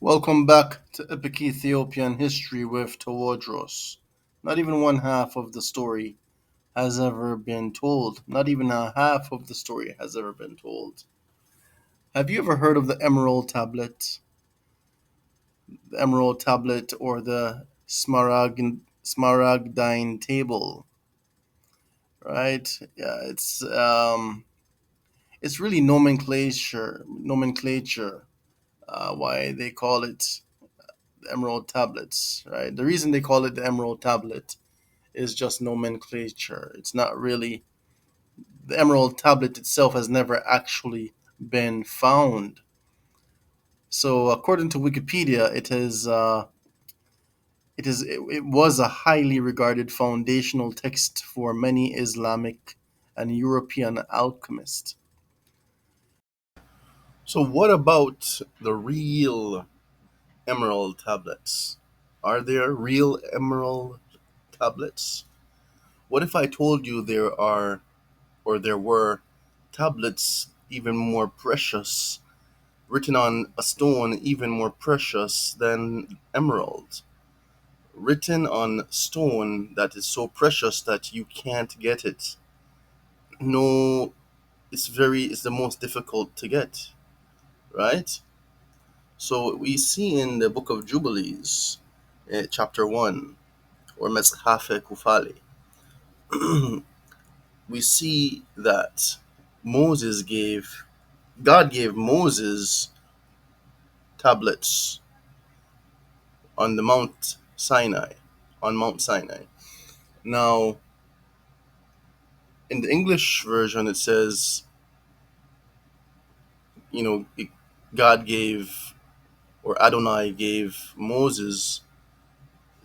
Welcome back to Epic Ethiopian History with Tewodros. Not even one half of the story has ever been told. Not even a half of the story has ever been told. Have you ever heard of the Emerald Tablet? The Emerald Tablet or the Smaragdine Table, right? Yeah, it's really nomenclature. Why they call it the Emerald Tablets, right? The reason they call it the Emerald Tablet is just nomenclature. It's not really the Emerald Tablet itself has never actually been found. So, according to Wikipedia, it was a highly regarded foundational text for many Islamic and European alchemists. So, what about the real Emerald Tablets? Are there real Emerald Tablets? What if I told you there were tablets even more precious, written on a stone even more precious than emerald, written on stone that is so precious that you can't get it? No, it's the most difficult to get, right? So we see in the book of Jubilees, chapter 1, or Mጽሐፈ Kufali, we see that Moses gave God gave Moses tablets on the Mount Sinai, on Mount Sinai. Now, in the English version, it says, you know, God gave, or Adonai gave Moses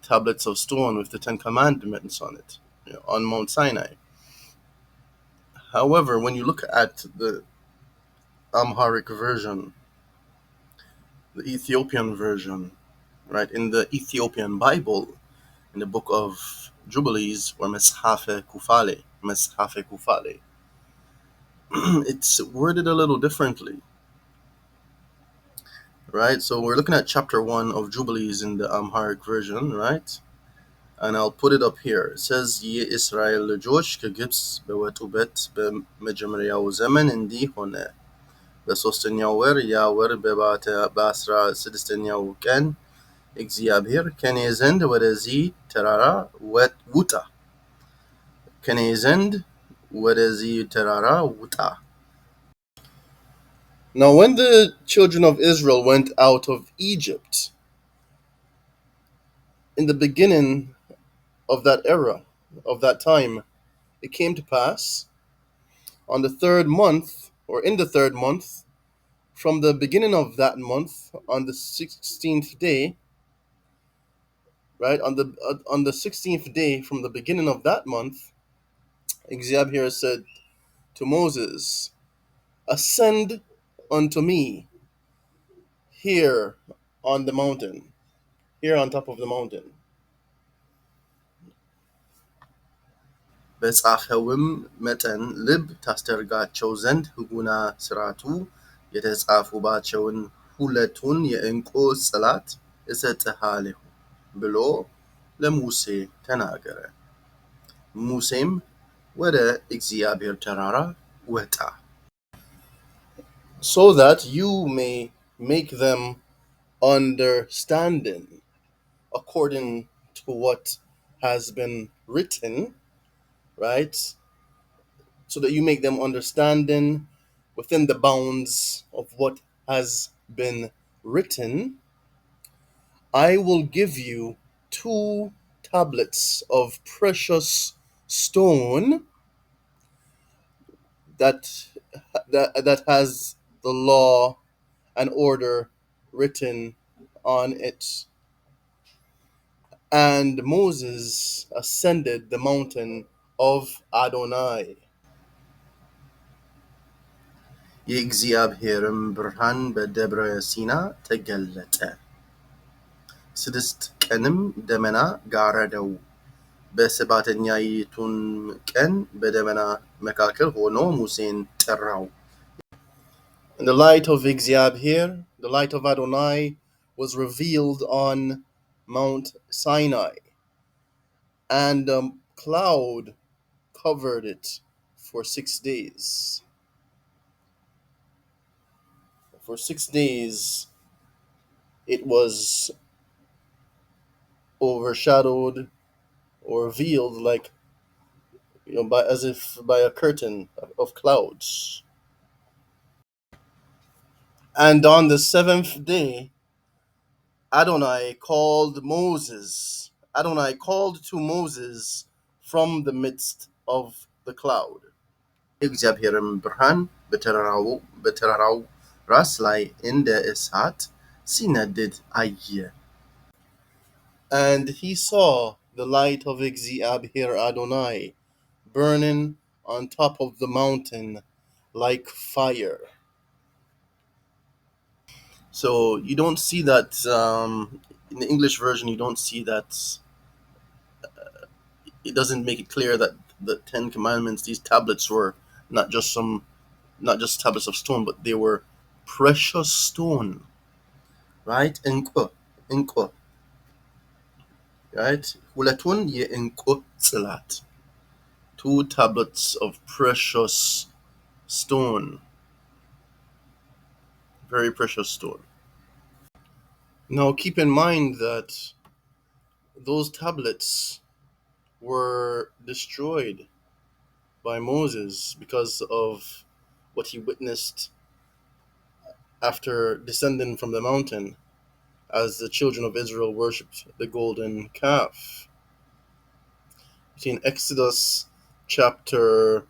tablets of stone with the Ten Commandments on it, on Mount Sinai. However, when you look at the Amharic version, the Ethiopian version, right, in the Ethiopian Bible, in the book of Jubilees, or Mጽሐፈ Kufale, it's worded a little differently, right? So we're looking at chapter 1 of Jubilees in the Amharic version, right? And I'll put it up here. It says, የእስራኤል ልጆች ከግብፅ በወጡበት በመጀመሪያው ዘመን እንዲህ ሆነ። በሦስተኛው ወር ያ ወር በባተ በአስራ ስድስተኛው ቀን እግዚአብሔር ከኔ ዘንድ ወደዚህ ተራራ ውጣ ከኔ ዘንድ ወደዚህ ተራራ ውጣ. Now, when the children of Israel went out of Egypt, in the beginning of that era, of that time, it came to pass on the third month, or in the third month, from the beginning of that month, on the 16th day, right, on the 16th day from the beginning of that month, እግዚአብሔር said to Moses, ascend unto me here on the mountain, here on top of the mountain. በጻፈውም መጠን ልብ ታስደርጋቸው ዘንድ ሕጉና ሥርዓቱ የተጻፉባቸውን ሁለቱን የዕንቁ ጽላት እሰጥሃለሁ ብሎ ለሙሴ ተናገረ። ሙሴም ወደ እግዚአብሔር ተራራ ወጣ. So that you may make them understanding according to what has been written, right? So that you make them understanding within the bounds of what has been written. I will give you 2 tablets of precious stone that has the law and order written on it. And Moses ascended the mountain of Adonai. የእግዚአብሔርም ብርሃን በደብረ ሲና ተገለጠ። 6 ቀንም ደመና ጋረደው። በሰባተኛይቱም ቀን በደመና መካከል ሆኖ ሙሴን ጠራው. And the light of እግዚአብሔር, the light of Adonai, was revealed on Mount Sinai, and a cloud covered it for 6 days. For 6 days, it was overshadowed or veiled, like by as if by a curtain of clouds. And on the seventh day, Adonai called Moses. Adonai called to Moses from the midst of the cloud. እግዚአብሔርም ብርሃን በተራራው ራስ ላይ እንደ እሳት ሲነድድ አየ። And he saw the light of እግዚአብሔር Adonai burning on top of the mountain like fire. So you don't see that in the English version. You don't see that. It doesn't make it clear that the Ten Commandments, these tablets, were not just not just tablets of stone, but they were precious stone, right? እንቁ, right? ሁለቱን የእንቁ ጽላት, two tablets of precious stone, very precious stone. Now keep in mind that those tablets were destroyed by Moses because of what he witnessed after descending from the mountain as the children of Israel worshipped the golden calf. In Exodus chapter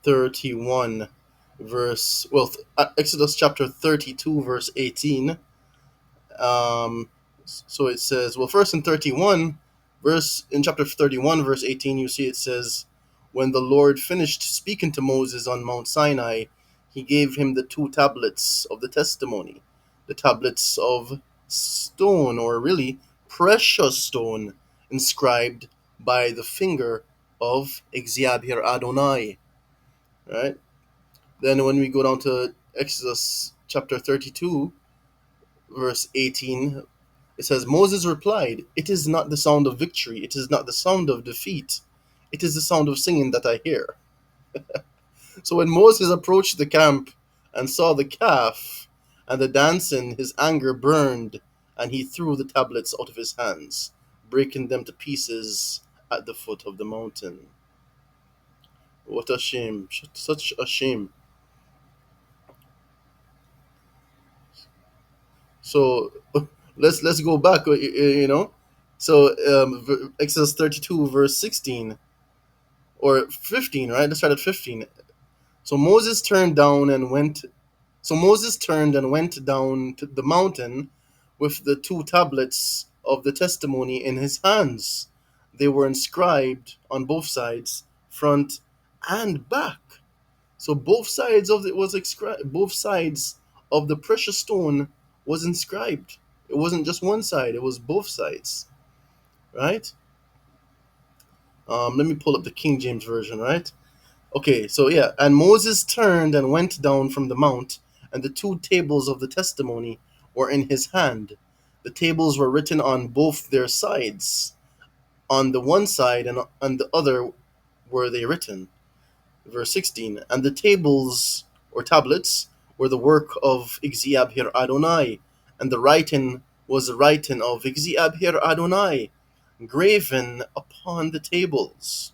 31 Exodus chapter 32 verse 18. So it says, well, first in chapter 31 verse 18, you see it says, when the Lord finished speaking to Moses on Mount Sinai, he gave him the two tablets of the testimony, the tablets of stone, or really precious stone, inscribed by the finger of እግዚአብሔር Adonai. Right? Then when we go down to Exodus chapter 32 verse 18, it says, Moses replied, "It is not the sound of victory, it is not the sound of defeat, it is the sound of singing that I hear." So when Moses approached the camp and saw the calf and the dancing, his anger burned, and he threw the tablets out of his hands, breaking them to pieces at the foot of the mountain. What a shame, such a shame. So let's go back, So Exodus 32 verse 16 or 15, right? Let's start at 15. So Moses turned and went down to the mountain with the two tablets of the testimony in his hands. They were inscribed on both sides, front and back. So both sides of both sides of the precious stone was inscribed. It wasn't just one side, it was both sides. Right? Let me pull up the King James version, right? Okay, so yeah, and Moses turned and went down from the mount, and the two tables of the testimony were in his hand. The tables were written on both their sides. On the one side and on the other were they written. Verse 16, and the tables or tablets were the work of እግዚአብሔር Adonai, and the writing was the writing of እግዚአብሔር Adonai, graven upon the tables.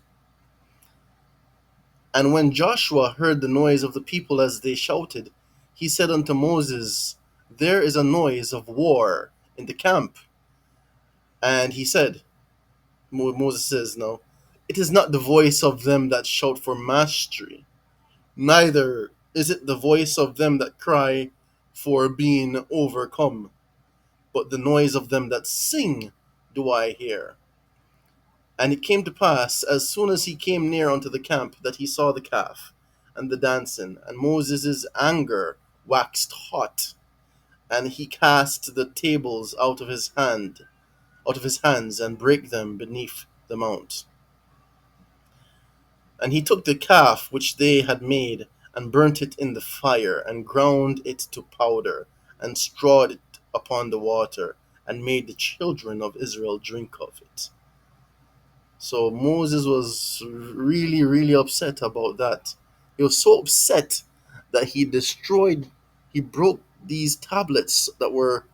And when Joshua heard the noise of the people as they shouted, he said unto Moses, "There is a noise of war in the camp." And he said, Moses says, "No, it is not the voice of them that shout for mastery, neither is it the voice of them that cry for being overcome, but the noise of them that sing do I hear." And it came to pass, as soon as he came near unto the camp, that he saw the calf and the dancing, and Moses' anger waxed hot, and he cast the tables out of his hands, and brake them beneath the mount. And he took the calf which they had made, and burnt it in the fire, and ground it to powder, and strawed it upon the water and made the children of Israel drink of it. So Moses was really, really upset about that. He was so upset that he broke these tablets that were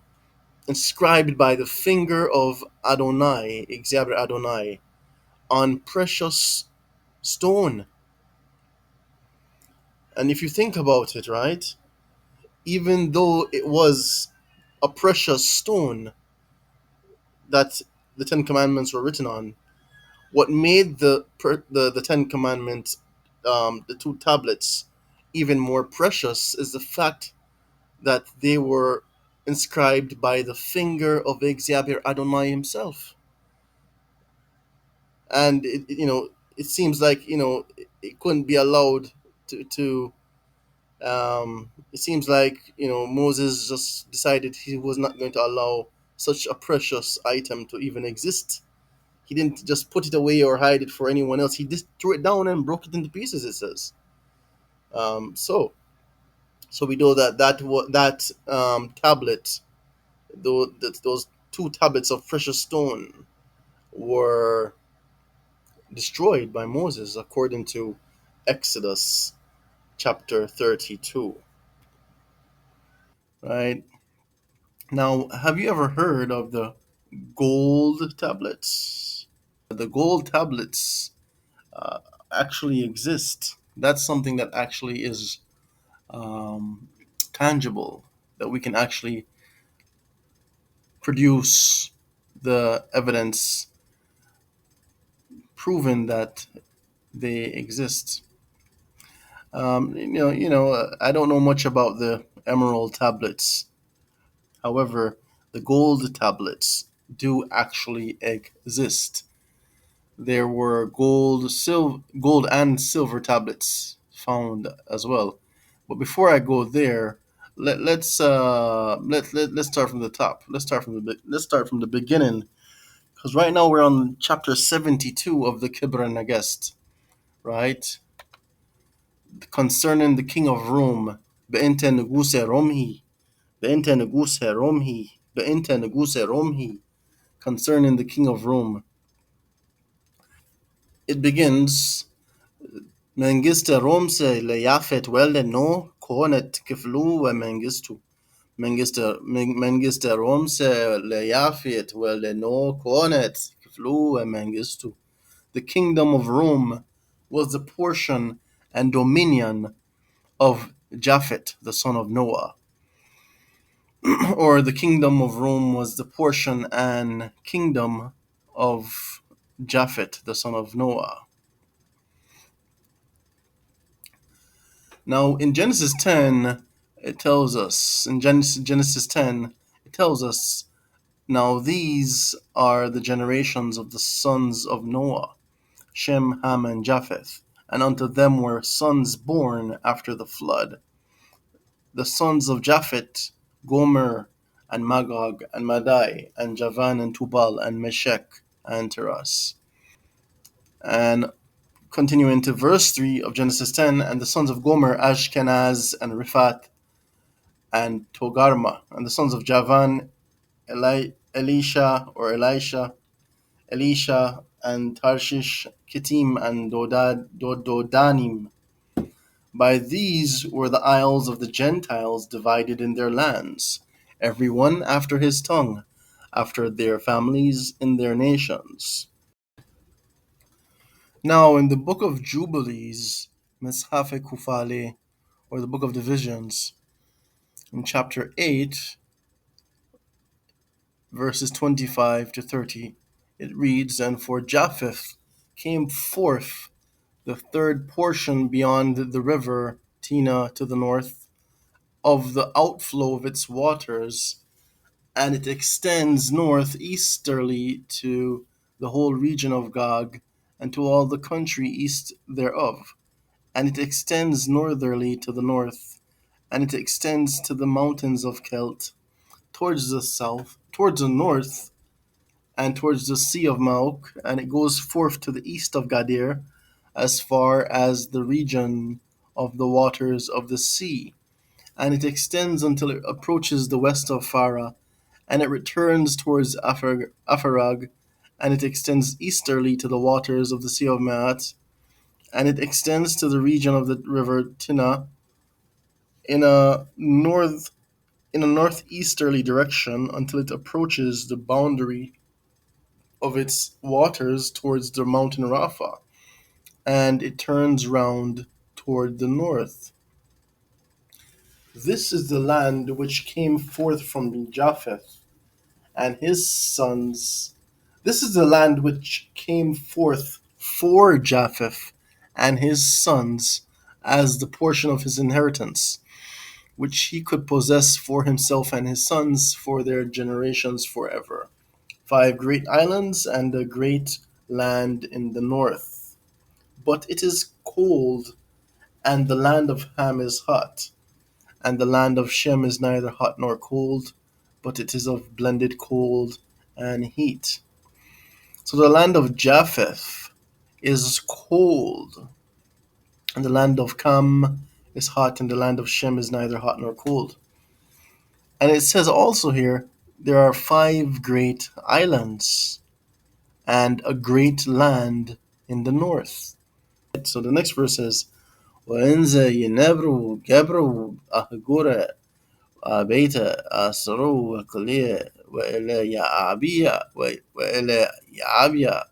inscribed by the finger of Adonai, Exaber Adonai, on precious stone. And if you think about it, right, even though it was a precious stone that the Ten Commandments were written on, what made the Ten Commandments, the two tablets, even more precious is the fact that they were inscribed by the finger of Exaber Adonai himself. And it seems like it couldn't be allowed to it seems like Moses just decided he was not going to allow such a precious item to even exist. He didn't just put it away or hide it for anyone else. He just threw it down and broke it into pieces, it says. So we know that tablet, those two tablets of precious stone, were destroyed by Moses, according to Exodus chapter 32. Right? Now, have you ever heard of the gold tablets? The gold tablets uh, actually exist. That's something that actually is um, tangible, that we can actually produce the evidence proven that they exist. I don't know much about the emerald tablets. However, the gold tablets do actually exist. There were gold and silver tablets found as well. But before I go there, let's start from the top. Let's start from the beginning, because right now we're on chapter 72 of the Kebra Nagast, right? Concerning the king of Rome, be'ente neguse romhi, be'ente neguse romhi, be'ente neguse romhi, concerning the king of Rome. It begins, Mengiste Romse le Yafet welle no konet kiflu we Mengistu. Mengiste Romse le Yafet welle no konet kiflu we Mengistu. The kingdom of Rome was the portion and dominion of Japhet, the son of Noah. Or the kingdom of Rome was the portion and kingdom of Japhet, the son of Noah. Now, in Genesis 10, it tells us, now these are the generations of the sons of Noah, Shem, Ham, and Japheth, and unto them were sons born after the flood. The sons of Japhet, Gomer, and Magog, and Madai, and Javan, and Tubal, and Meshech, and Teras. And continuing to verse 3 of Genesis 10, and the sons of Gomer, Ashkenaz, and Riphat, and Togarma, and the sons of Javan, Elisha, and Tarshish, Kittim, and Dodanim. By these were the isles of the Gentiles divided in their lands, every one after his tongue, after their families in their nations. Now, in the book of Jubilees, Meshaphe Kufale, or the book of divisions, in chapter 8, verses 25 to 30, it reads, And for Japheth came forth the third portion beyond the river Tina to the north of the outflow of its waters, and it extends northeasterly to the whole region of Gog, and to all the country east thereof. And it extends northerly to the north, and it extends to the mountains of Kelt, towards the south, towards the north, and towards the Sea of Maok, and it goes forth to the east of Gadir, as far as the region of the waters of the sea, and it extends until it approaches the west of Farah, and it returns towards Afarag, and it extends easterly to the waters of the Sea of Maat, and it extends to the region of the river Tina in a northeasterly direction until it approaches the boundary of its waters towards the mountain Rapha, and it turns round toward the north. This is the land which came forth from Japheth and his sons. This is the land which came forth for Japheth and his sons as the portion of his inheritance, which he could possess for himself and his sons for their generations forever. 5 great islands and a great land in the north. But it is cold, and the land of Ham is hot, and the land of Shem is neither hot nor cold, but it is of blended cold and heat. So the land of Japheth is cold, and the land of Cam is hot, and the land of Shem is neither hot nor cold. And it says also here there are 5 great islands and a great land in the north. So the next verse says, وَإِنْزَ يَنَبْرُ جَبْرُ أَهْجُرَ بيت أسرو وكلية وإلى يعبية وإلى يعبية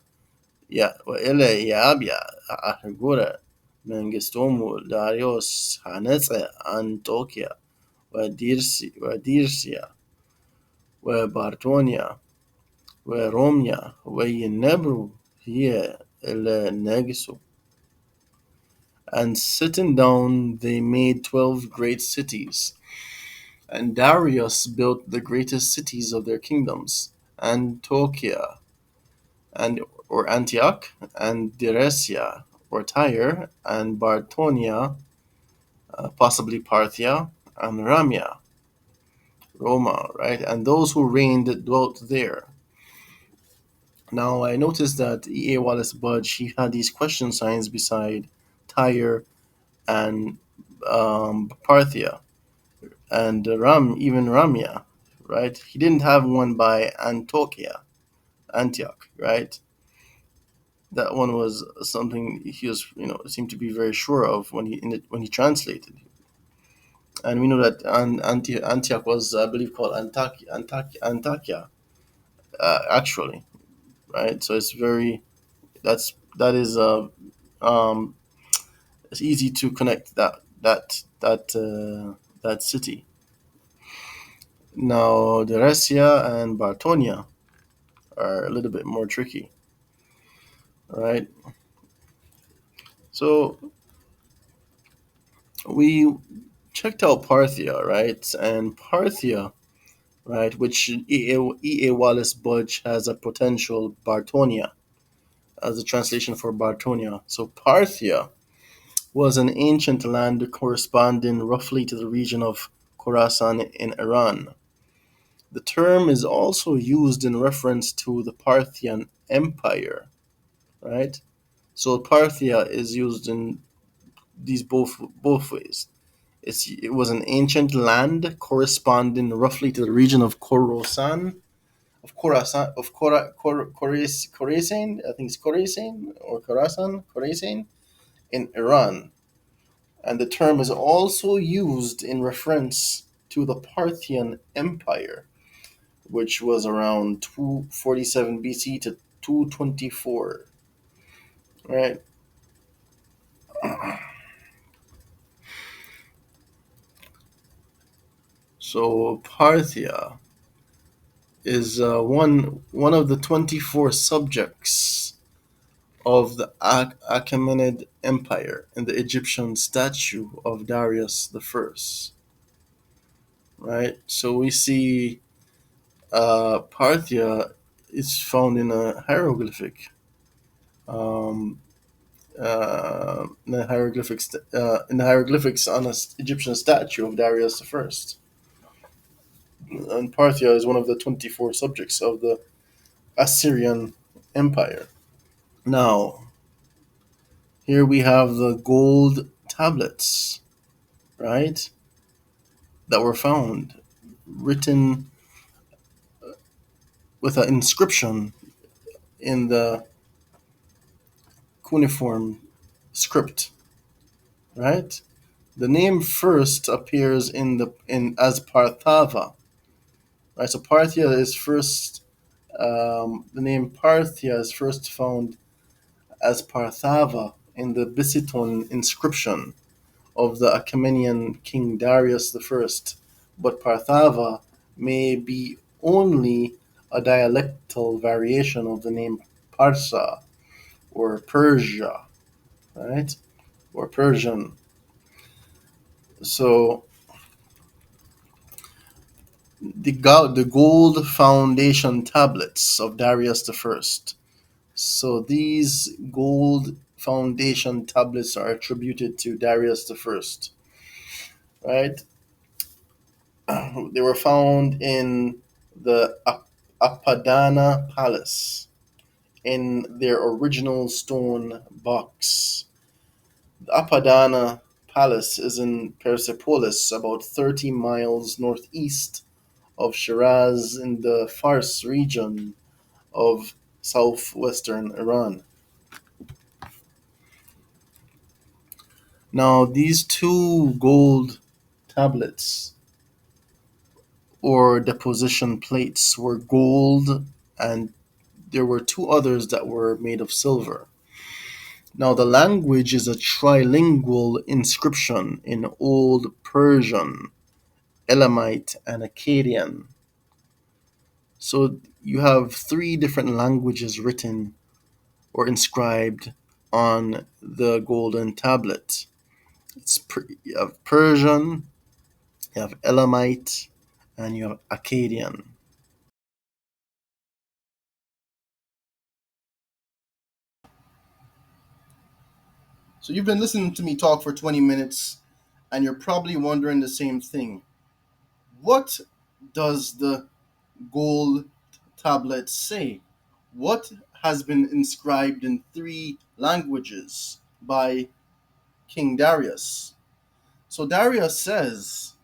وإلى يعبية أهجرة من قستوم داريوس هانتسة أنطوكيا وديرسيا وبارتونيا وروميا وينبرو هي إلى نجسو. And sitting down, they made 12 great cities. And Darius built the greatest cities of their kingdoms, Antokia, and or Antioch, and Deresia, or Tyre, and Bartonia, possibly Parthia, and Ramia, Roma, right? And those who reigned dwelt there. Now I noticed that E.A. Wallace Budge, he had these question signs beside Tyre and Parthia, and even Ramia, right? He didn't have one by Antioch, right? That one was something he was, seemed to be very sure of when he translated. And we know that Antioch was, I believe, called Antakya, actually, right? So it's very that is um, it's easy to connect that city. Now, Deresia and Bartonia are a little bit more tricky, right? So we checked out Parthia, right? And Parthia, right, which E.A. Wallace Budge has a potential Bartonia as a translation for Bartonia. So Parthia was an ancient land corresponding roughly to the region of Khorasan in Iran. The term is also used in reference to the Parthian Empire, right? So Parthia is used in these both ways. It was an ancient land corresponding roughly to the region of Khorasan, Khorasan, I think it's Khorasan or Khorasan in Iran. And the term is also used in reference to the Parthian Empire, which was around 247 BC to 224, right? So Parthia is one of the 24 subjects of the Achaemenid Empire in the Egyptian statue of Darius the First. Right, so we see Parthia is found in a hieroglyphic, um, in the hieroglyphics on an Egyptian statue of Darius the First. And Parthia is one of the 24 subjects of the Assyrian Empire. Now, here we have the gold tablets, right, that were found, written with an inscription in the cuneiform script, right? The name first appears in as Parthava, right? So Parthia is first. The name Parthia is first found as Parthava in the Bisiton inscription of the Achaemenian king Darius I, but Parthava may be only a dialectal variation of the name Parsa or Persia, right? Or Persian. So the gold foundation tablets of Darius I. So these gold foundation tablets are attributed to Darius I, right? They were found in the Apadana Palace in their original stone box. The Apadana Palace is in Persepolis, about 30 miles northeast of Shiraz in the Fars region of southwestern Iran. Now, these two gold tablets or deposition plates were gold, and there were two others that were made of silver. Now, the language is a trilingual inscription in Old Persian, Elamite, and Akkadian. So you have three different languages written or inscribed on the golden tablet. You have Persian, you have Elamite, and you have Akkadian. So you've been listening to me talk for 20 minutes, and you're probably wondering the same thing. What does the gold tablet say? What has been inscribed in three languages by King Darius? So Darius says,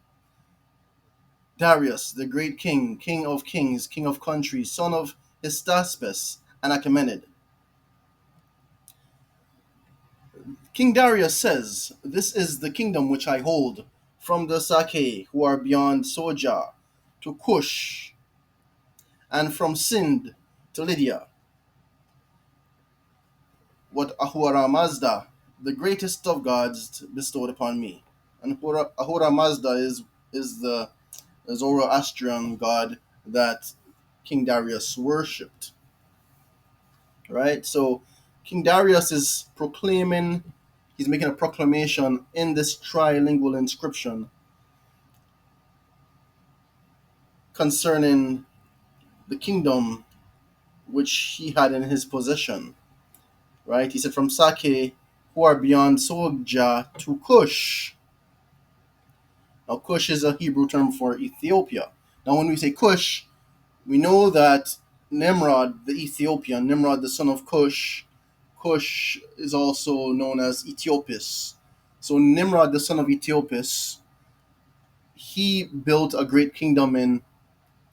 Darius, the great king, king of kings, king of countries, son of Hystaspes and Achaemenid. King Darius says, "This is the kingdom which I hold, from the Sake, who are beyond Soja, to Kush, and from Sind to Lydia. What Ahura Mazda, the greatest of gods, bestowed upon me." And Ahura Mazda is the Zoroastrian god that King Darius worshipped. Right? So King Darius is proclaiming, he's making a proclamation in this trilingual inscription concerning the kingdom which he had in his possession. Right? He said, from Sake, who are beyond Soja, to Kush. Now, Kush is a Hebrew term for Ethiopia. Now, when we say Kush, we know that Nimrod, the Ethiopian, Nimrod, the son of Kush, Kush is also known as Ethiopis. So, Nimrod, the son of Ethiopis, he built a great kingdom in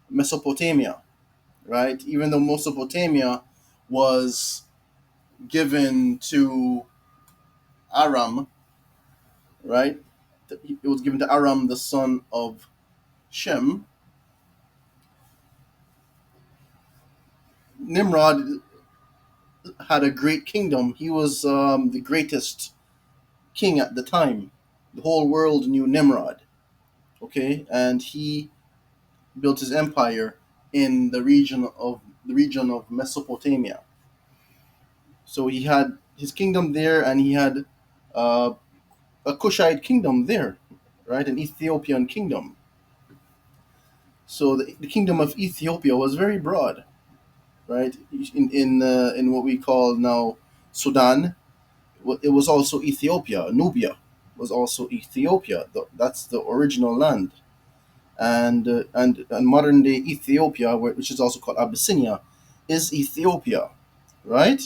Mesopotamia, right? Even though Mesopotamia was given to Aram, right? It was given to Aram, the son of Shem. Nimrod had a great kingdom. He was the greatest king at the time. The whole world knew Nimrod. Okay, and he built his empire in the region of Mesopotamia. So he had his kingdom there, and he had uh, a Kushite kingdom there, right? An Ethiopian kingdom. So the kingdom of Ethiopia was very broad, right? In what we call now Sudan, it was also Ethiopia. Nubia was also Ethiopia. That's the original land, and modern day Ethiopia, which is also called Abyssinia, is Ethiopia, right?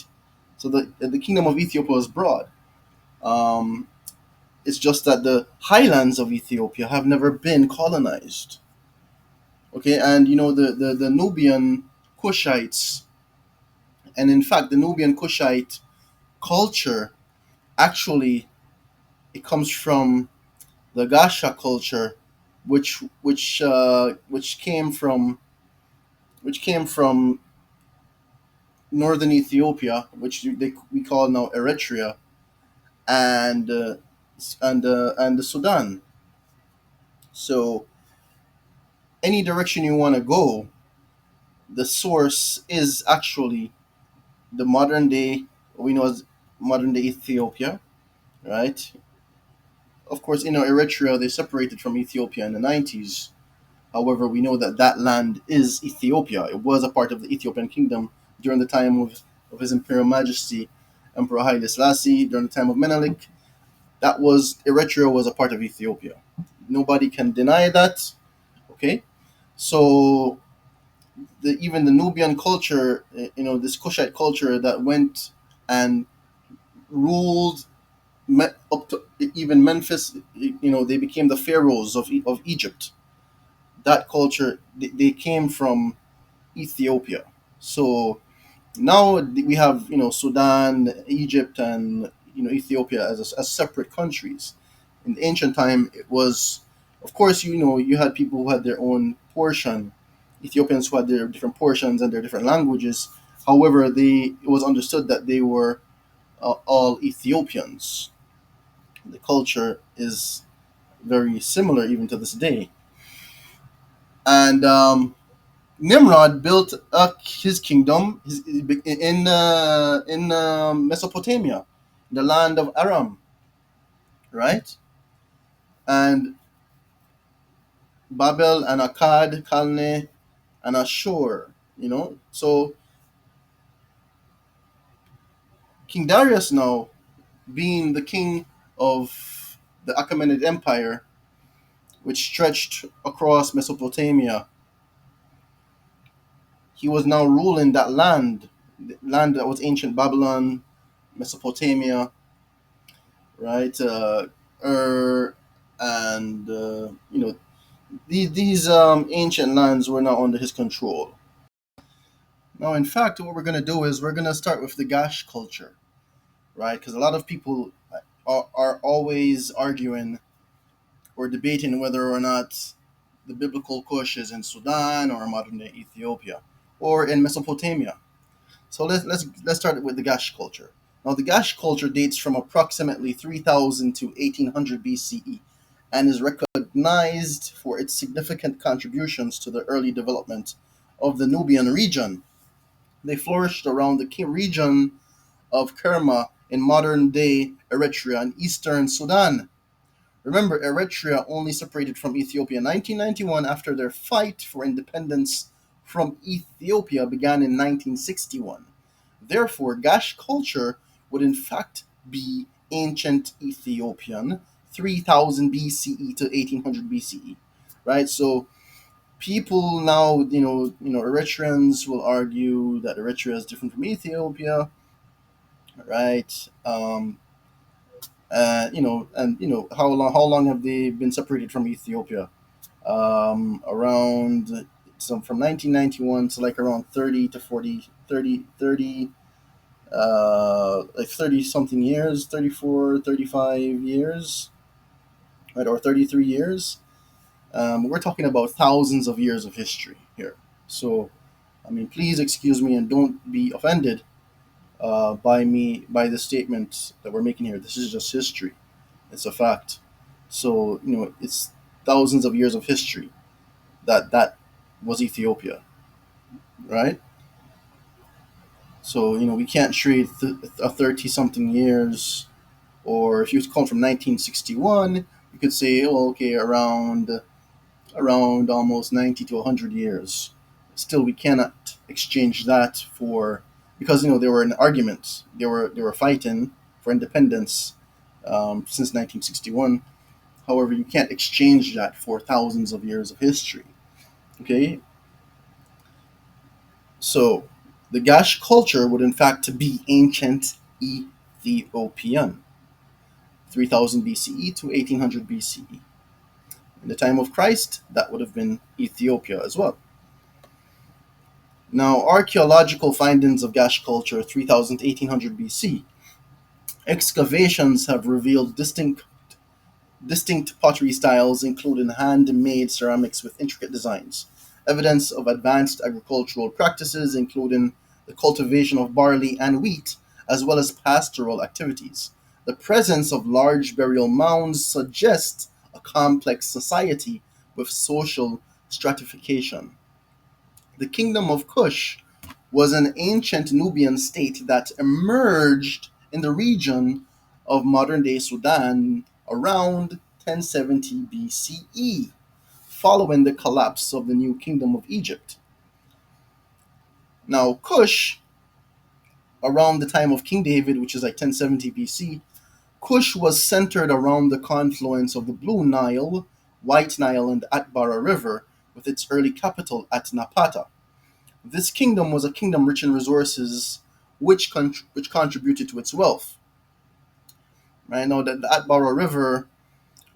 So the kingdom of Ethiopia is broad. Um, it's just that the highlands of Ethiopia have never been colonized. Okay, and the Nubian Kushites, and in fact, the Nubian Kushite culture actually it comes from the Gasha culture, which came from northern Ethiopia, which we call now Eritrea, and and the Sudan. So any direction you want to go, the source is actually the modern day what we know as modern day Ethiopia, right? Of course, Eritrea they separated from Ethiopia in the 90s. However, we know that that land is Ethiopia. It was a part of the Ethiopian kingdom during the time of His Imperial Majesty Emperor Haile Selassie. During the time of Menelik, that was Eritrea was a part of Ethiopia. Nobody can deny that. Okay, so even the Nubian culture, this Kushite culture that went and ruled up to even Memphis, they became the pharaohs of Egypt. That culture, they came from Ethiopia. So now we have Sudan, Egypt, and Ethiopia as separate countries. In the ancient time, it was, of course, you had people who had their own portion, Ethiopians who had their different portions and their different languages. However, it was understood that they were all Ethiopians. The culture is very similar even to this day. And Nimrod built his kingdom in Mesopotamia, the land of Aram, right? And Babel and Akkad, Calne and Ashur, So King Darius now, being the king of the Achaemenid Empire, which stretched across Mesopotamia, he was now ruling that land, the land that was ancient Babylon, Mesopotamia, right? Ur, and these ancient lands were now under his control. Now, in fact, what we're going to do is we're going to start with the Gash culture, right? Because a lot of people are always arguing or debating whether or not the biblical Kush is in Sudan or modern day Ethiopia or in Mesopotamia. So let's start with the Gash culture. Now, the Gash culture dates from approximately 3000 to 1800 BCE and is recognized for its significant contributions to the early development of the Nubian region. They flourished around the region of Kerma in modern day Eritrea and eastern Sudan. Remember, Eritrea only separated from Ethiopia in 1991 after their fight for independence from Ethiopia began in 1961. Therefore, Gash culture would in fact be ancient Ethiopian, 3000 BCE to 1800 BCE, right? So people now, Eritreans will argue that Eritrea is different from Ethiopia, right? And how long have they been separated from Ethiopia? Around from 1991 to like around 30 to 40, 30, like 30 something years, 34, 35 years, right, or 33 years. We're talking about thousands of years of history here. So, I mean, please excuse me and don't be offended by the statement that we're making here. This is just history. It's a fact. So, it's thousands of years of history that was Ethiopia, right? So, we can't trade a 30 something years, or if you call from 1961, you could say, oh, okay, around almost 90 to 100 years. Still, we cannot exchange that for, because they were in arguments. They were fighting for independence since 1961. However, you can't exchange that for thousands of years of history. Okay, so the Gash culture would in fact be ancient Ethiopian, 3000 BCE to 1800 BCE. In the time of Christ, that would have been Ethiopia as well. Now, archaeological findings of Gash culture 3000 to 1800 BC. Excavations have revealed distinct pottery styles, including handmade ceramics with intricate designs, evidence of advanced agricultural practices, including the cultivation of barley and wheat, as well as pastoral activities. The presence of large burial mounds suggests a complex society with social stratification. The Kingdom of Kush was an ancient Nubian state that emerged in the region of modern day Sudan around 1070 BCE, following the collapse of the New Kingdom of Egypt. Now, Kush, around the time of King David, which is like 1070 BC, Kush was centered around the confluence of the Blue Nile, White Nile, and Atbara River, with its early capital at Napata. This kingdom was a kingdom rich in resources which contributed to its wealth. I know that the Atbara River,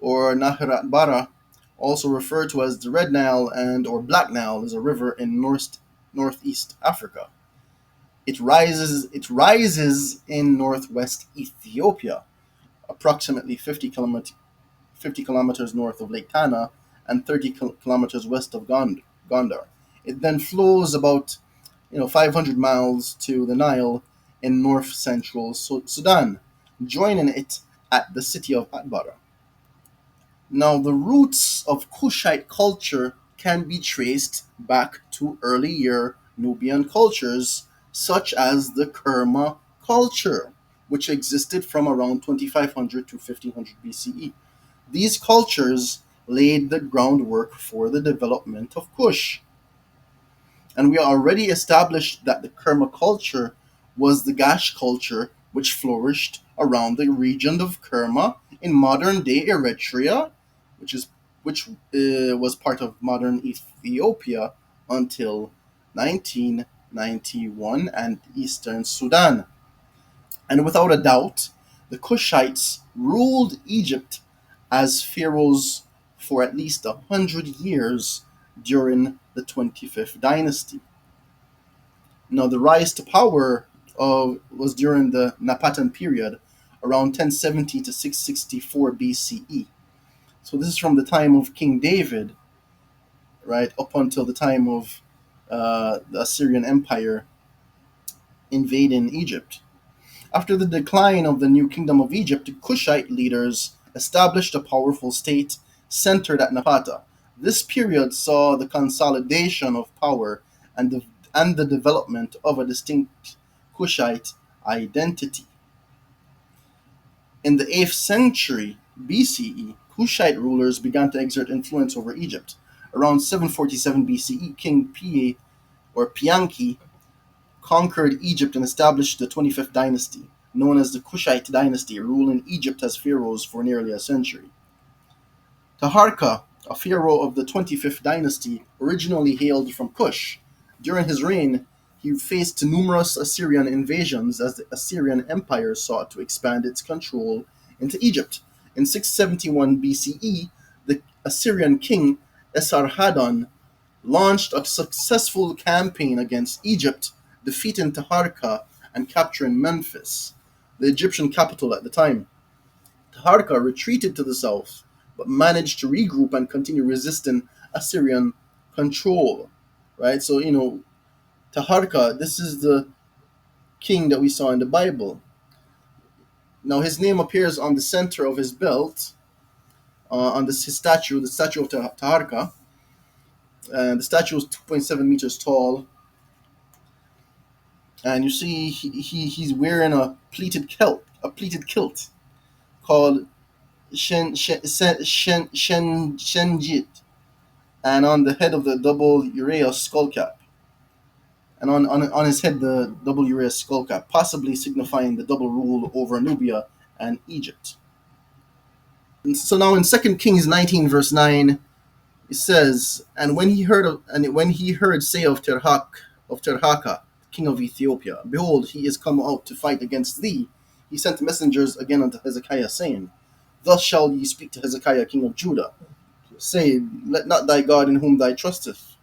or Nahr Atbara, also referred to as the Red Nile and or Black Nile, is a river in northeast Africa. It rises in northwest Ethiopia, approximately 50 kilometers north of Lake Tana and 30 kilometers west of Gondar. It then flows about 500 miles to the Nile in north central Sudan, joining it at the city of Atbara. Now, the roots of Kushite culture can be traced back to earlier Nubian cultures, such as the Kerma culture, which existed from around 2500 to 1500 BCE. These cultures laid the groundwork for the development of Kush. And we already established that the Kerma culture was the Gash culture which flourished around the region of Kerma in modern day Eritrea, which was part of modern Ethiopia until 1991, and eastern Sudan. And without a doubt, the Kushites ruled Egypt as pharaohs for at least 100 years during the 25th dynasty. Now, the rise to power was during the Napatan period, around 1070 to 664 BCE. So this is from the time of King David, right, up until the time of the Assyrian Empire invading Egypt. After the decline of the new kingdom of Egypt, the Kushite leaders established a powerful state centered at Napata. This period saw the consolidation of power and the development of a distinct Kushite identity. In the 8th century BCE, Kushite rulers began to exert influence over Egypt. Around 747 BCE, King Pie or Pianki conquered Egypt and established the 25th dynasty, known as the Kushite dynasty, ruling Egypt as pharaohs for nearly a century. Taharka, a pharaoh of the 25th dynasty, originally hailed from Kush. During his reign, he faced numerous Assyrian invasions as the Assyrian Empire sought to expand its control into Egypt. In 671 BCE, the Assyrian king Esarhaddon launched a successful campaign against Egypt, defeating Taharka and capturing Memphis, the Egyptian capital at the time. Taharka retreated to the south, but managed to regroup and continue resisting Assyrian control. Right? So, Taharka, this is the king that we saw in the Bible. Now, his name appears on the center of his belt, on his statue, the statue of Taharka. And the statue is 2.7 meters tall. And you see, he's wearing a pleated kilt called Shenjit, and on the head of the double Uraeus skull cap, and on his head the double Uraeus skull cap, possibly signifying the double rule over Nubia and Egypt. And so now in 2 Kings 19 verse 9, it says, and when he heard say of Terhaka, king of Ethiopia, behold, he is come out to fight against thee, he sent messengers again unto Hezekiah, saying, Thus shall ye speak to Hezekiah, king of Judah. Say, let not thy God in whom thou trusteth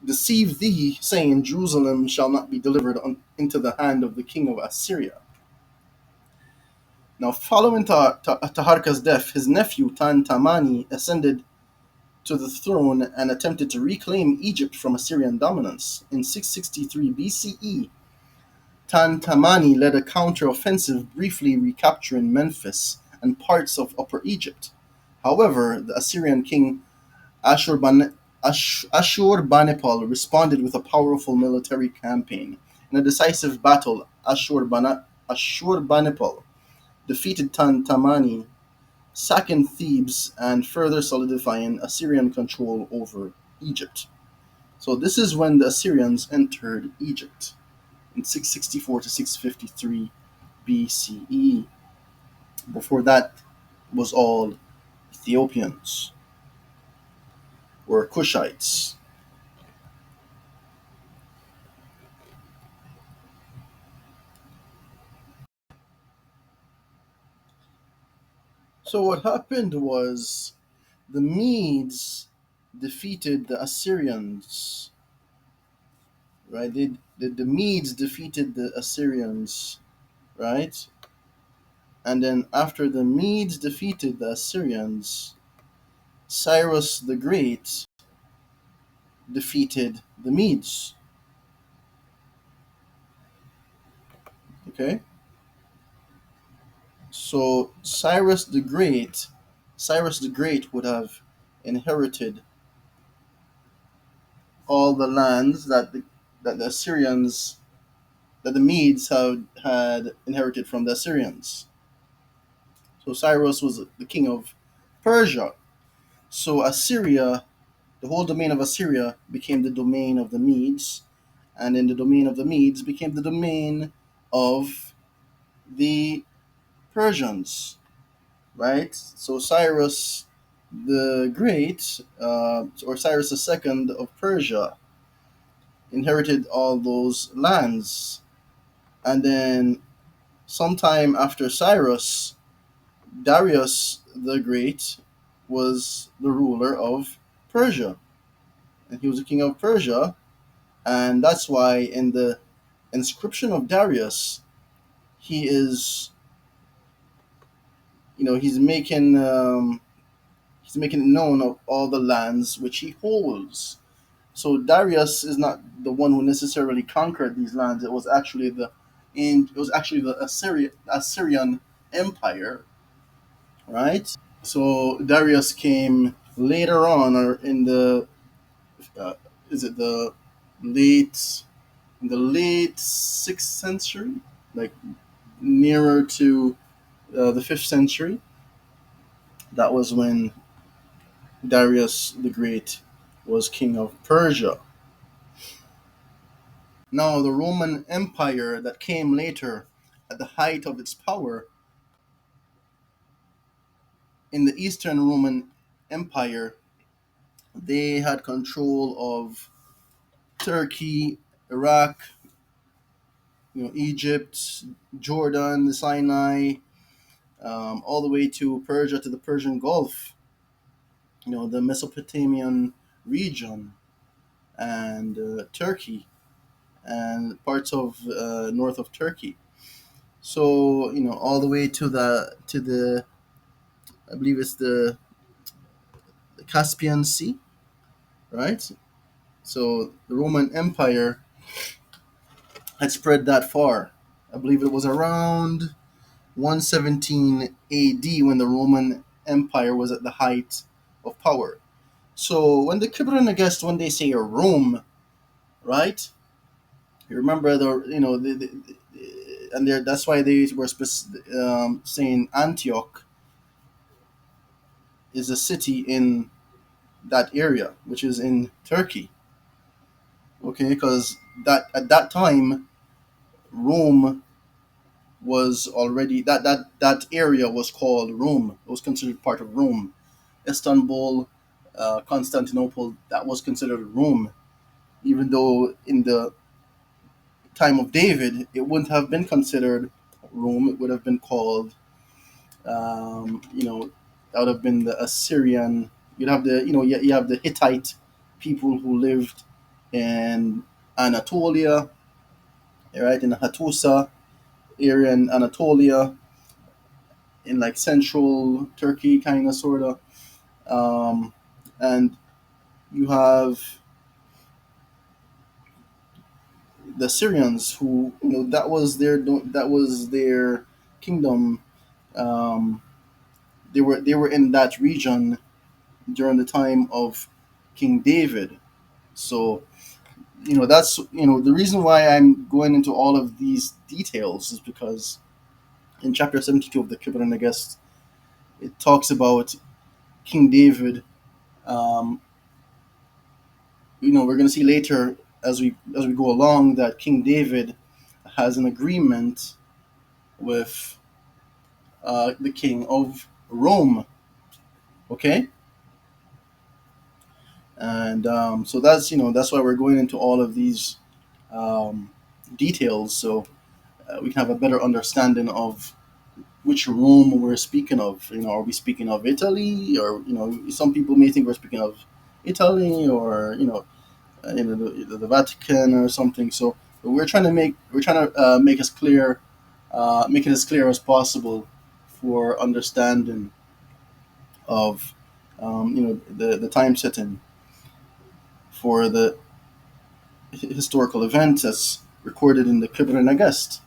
deceive thee, saying, Jerusalem shall not be delivered into the hand of the king of Assyria. Now, following Taharka's death, his nephew Tan Tamani ascended to the throne and attempted to reclaim Egypt from Assyrian dominance. In 663 BCE, Tan Tamani led a counter-offensive, briefly recapturing Memphis and parts of Upper Egypt. However, the Assyrian king Ashurbanipal responded with a powerful military campaign. In a decisive battle, Ashurbanipal defeated Tamani, sacking Thebes and further solidifying Assyrian control over Egypt. So this is when the Assyrians entered Egypt in 664 to 653 BCE. Before that was all Ethiopians or Kushites. So what happened was the Medes defeated the Assyrians, right? The Medes defeated the Assyrians, right? And then after the Medes defeated the Assyrians, Cyrus the Great defeated the Medes. Okay? So Cyrus the Great would have inherited all the lands that the Assyrians that the Medes had inherited from the Assyrians. So Cyrus was the king of Persia. So Assyria, the whole domain of Assyria became the domain of the Medes, and then the domain of the Medes became the domain of the Persians, right? So Cyrus the Great, or Cyrus II of Persia, inherited all those lands, and then sometime after Cyrus, Darius the Great was the ruler of Persia, and he was the king of Persia, and that's why in the inscription of Darius, he is, he's making it known of all the lands which he holds. So Darius is not the one who necessarily conquered these lands. It was actually the Assyrian Empire, right? So Darius came later on, or in the uh, is it the late late sixth century, like nearer to the fifth century. That was when Darius the Great was king of Persia. Now the Roman Empire that came later, at the height of its power, in the Eastern Roman Empire, they had control of Turkey, Iraq, Egypt, Jordan, the Sinai, all the way to Persia, to the Persian Gulf, the Mesopotamian region, and Turkey, and parts of north of Turkey. So all the way to the I believe it's the Caspian Sea, right? So the Roman Empire had spread that far. I believe it was around 117 AD when the Roman Empire was at the height of power. So when the Kebra Nagast, when they say Rome, right? You remember and that's why they were saying Antioch is a city in that area, which is in Turkey. Okay, because that at that time Rome was already that area was called Rome. It was considered part of Rome. Istanbul, Constantinople, that was considered Rome, even though in the time of David it wouldn't have been considered Rome. It would have been called, that would have been the Assyrian. You'd have the you have the Hittite people who lived in Anatolia, right, in Hattusa area in Anatolia, in like central Turkey, kind of, sort of. And you have the Syrians, who, that was their kingdom. Um, they were in that region during the time of King David. So, that's, the reason why I'm going into all of these details is because in chapter 72 of the Kebra Nagast, it talks about King David. Um, we're going to see later, as we go along, that King David has an agreement with the king of Rome. Okay, and so that's why we're going into all of these um, details, so we can have a better understanding of which Rome we're speaking of. Are we speaking of Italy, or some people may think we're speaking of Italy, or the Vatican or something. So we're trying to make it as clear as possible for understanding of the time setting for the historical event as recorded in the Kebra Nagast.